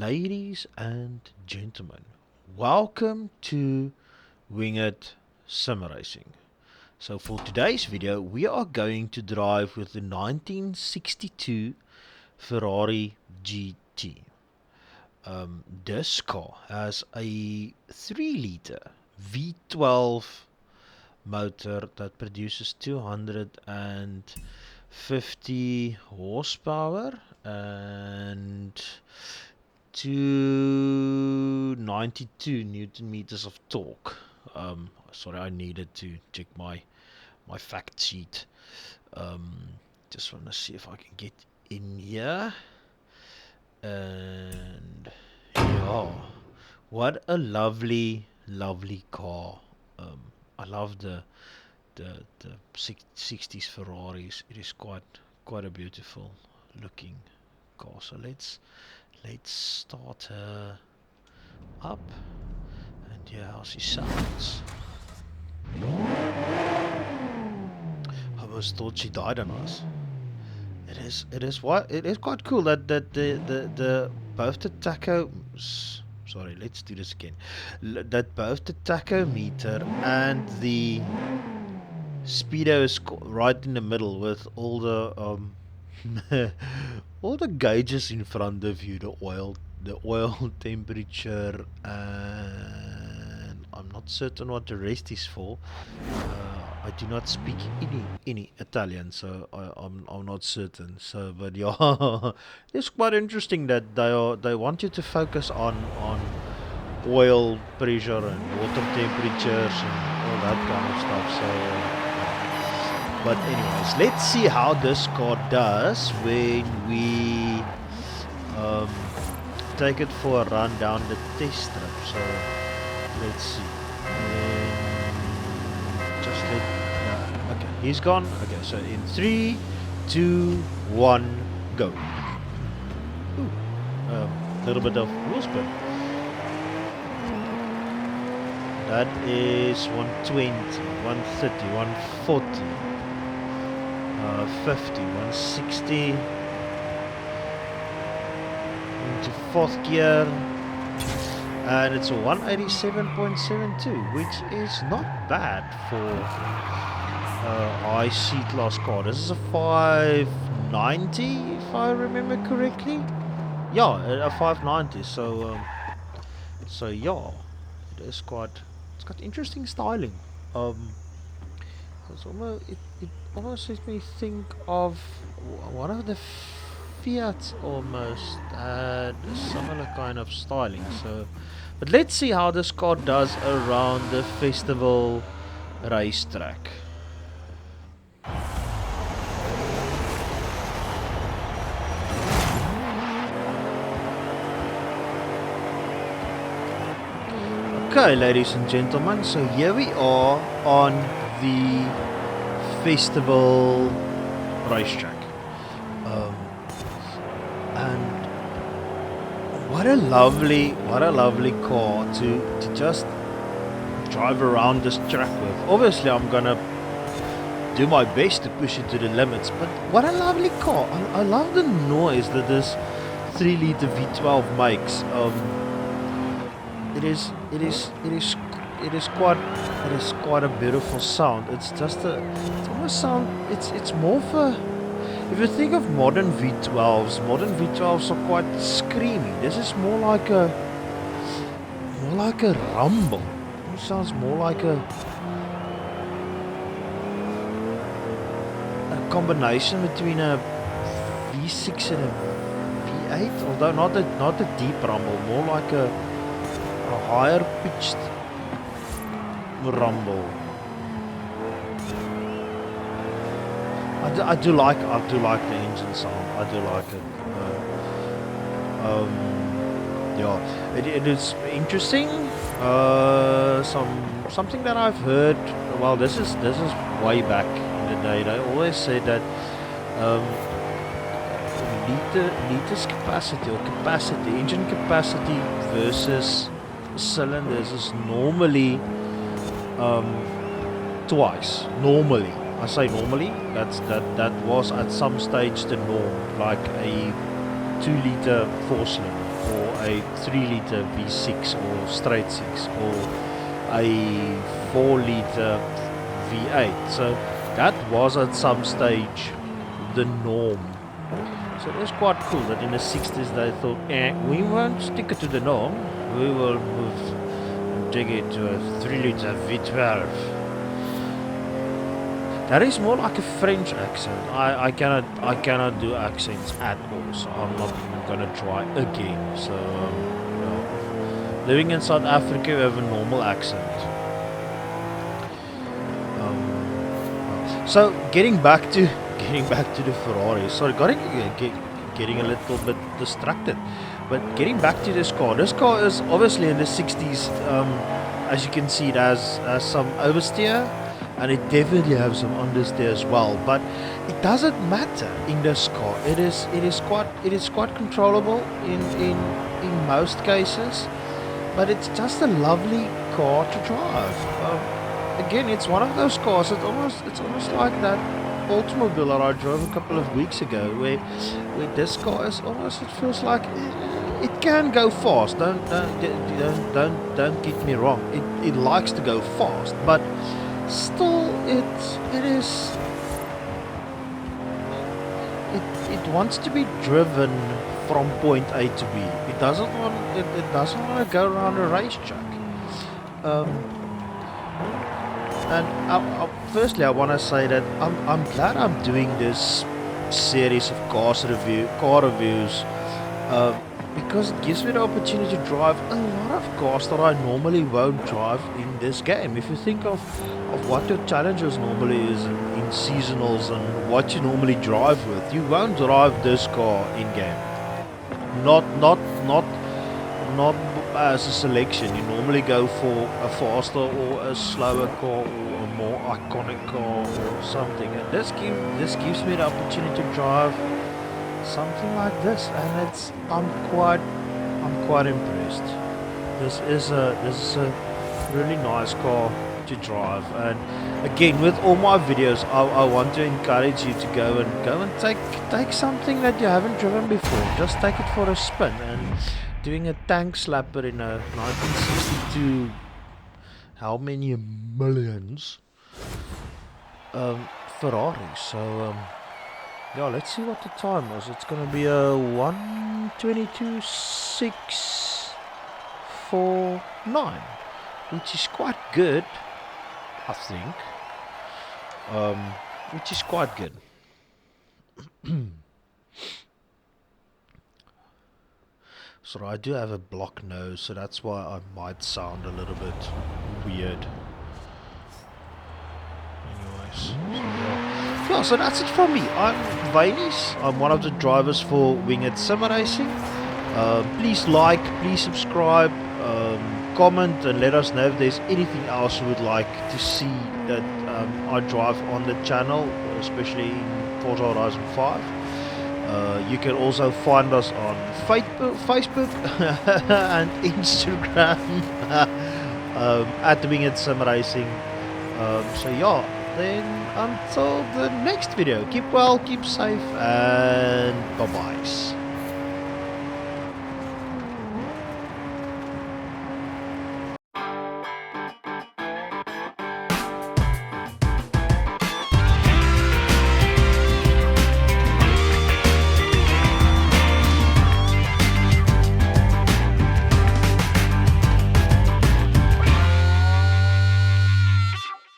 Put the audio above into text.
Ladies and gentlemen, welcome to Winged Sim Racing. So for today's video, we are going to drive with the 1962 Ferrari GT. This car has a 3-liter V12 motor that produces 250 horsepower and 292 Newton meters of torque. Sorry, I needed to check my fact sheet. Just want to see if I can get in here. And yeah, what a lovely car. I love the 60s Ferraris. It is quite a beautiful looking car. So let's start her up, and yeah, how she sounds. I almost thought she died on us. It is quite cool that the both the tacho. Sorry, let's do this again. That both the tachometer and the speedo is right in the middle with all the all the gauges in front of you, the oil temperature, and I'm not certain what the rest is for. I do not speak any Italian, so I'm not certain. So, but yeah, it's quite interesting that they want you to focus on oil pressure and water temperatures and all that kind of stuff. So, but anyways, let's see how this car does when we take it for a run down the test strip. So let's see. Just let. Okay, he's gone. Okay, so in 3, 2, 1, go. Ooh, little bit of wheel spin. That is 120, 130, 140, 50, 160. Into fourth gear. And it's a 187.72, which is not bad for IC class car. This is a 590, if I remember correctly. Yeah, a 590. So yeah, it's got interesting styling. It almost makes me think of one of the Fiat almost had a similar kind of styling. So, but let's see how this car does around the festival racetrack. Okay, ladies and gentlemen, so here we are on the festival racetrack. And what a lovely car to just drive around this track with. Obviously, I'm gonna do my best to push it to the limits, but what a lovely car. I love the noise that this 3-liter V12 makes. It is quite a beautiful sound. It's just it's more for, if you think of modern V12s are quite screamy. This is more like a rumble. It sounds more like a combination between a V6 and a V8, although not a deep rumble, more like a higher pitched rumble. I do like the engine sound. I do like it. Yeah, it is interesting. Something that I've heard. Well, this is way back in the day. They always say that liters capacity or engine capacity versus cylinders is normally twice. Normally, I say normally. That was at some stage the norm, like a 2-liter 4-cylinder. or a 3-liter V6 or straight 6 or a 4-liter V8. So that was at some stage the norm. So it was quite cool that in the 60s they thought, we won't stick it to the norm, we will move and take it to a 3-liter V12. That is more like a French accent. I cannot do accents at all, so I'm not even gonna try again. So living in South Africa, we have a normal accent. So getting back to the Ferrari. Sorry, getting a little bit distracted. But getting back to this car. This car is obviously in the 60s. As you can see, it has some oversteer, and it definitely has some understeer as well. But it doesn't matter in this car. It is quite controllable in most cases. But it's just a lovely car to drive. Again, it's one of those cars. It's almost like that Oldsmobile that I drove a couple of weeks ago, where this car is almost. It feels like it can go fast. Don't get me wrong. It likes to go fast, but still, it wants to be driven from point A to B. It doesn't want to go around a racetrack. And firstly, I want to say that I'm glad I'm doing this series of car reviews because it gives me the opportunity to drive a lot of cars that I normally won't drive in this game. If you think of what your challenges normally is in seasonals and what you normally drive with, you won't drive this car in game. Not as a selection. You normally go for a faster or a slower car or a more iconic car or something. And this gives me the opportunity to drive something like this, and I'm quite impressed. This is a really nice car to drive. And again, with all my videos, I want to encourage you to go and take something that you haven't driven before. Just take it for a spin. And doing a tank slapper in a 1962, how many millions Ferrari. So yeah, let's see what the time is. It's gonna be a 1:22.649, which is quite good, I think. Which is quite good. So I do have a blocked nose, so that's why I might sound a little bit weird. Anyways, so that's it from me. I'm Wynies. I'm one of the drivers for Winged Sim Racing. Please like, please subscribe, comment, and let us know if there's anything else you would like to see that I drive on the channel, especially in Forza Horizon 5. You can also find us on Facebook and Instagram at Winged Sim Racing. So yeah, then until the next video, keep well, keep safe, and bye-byes.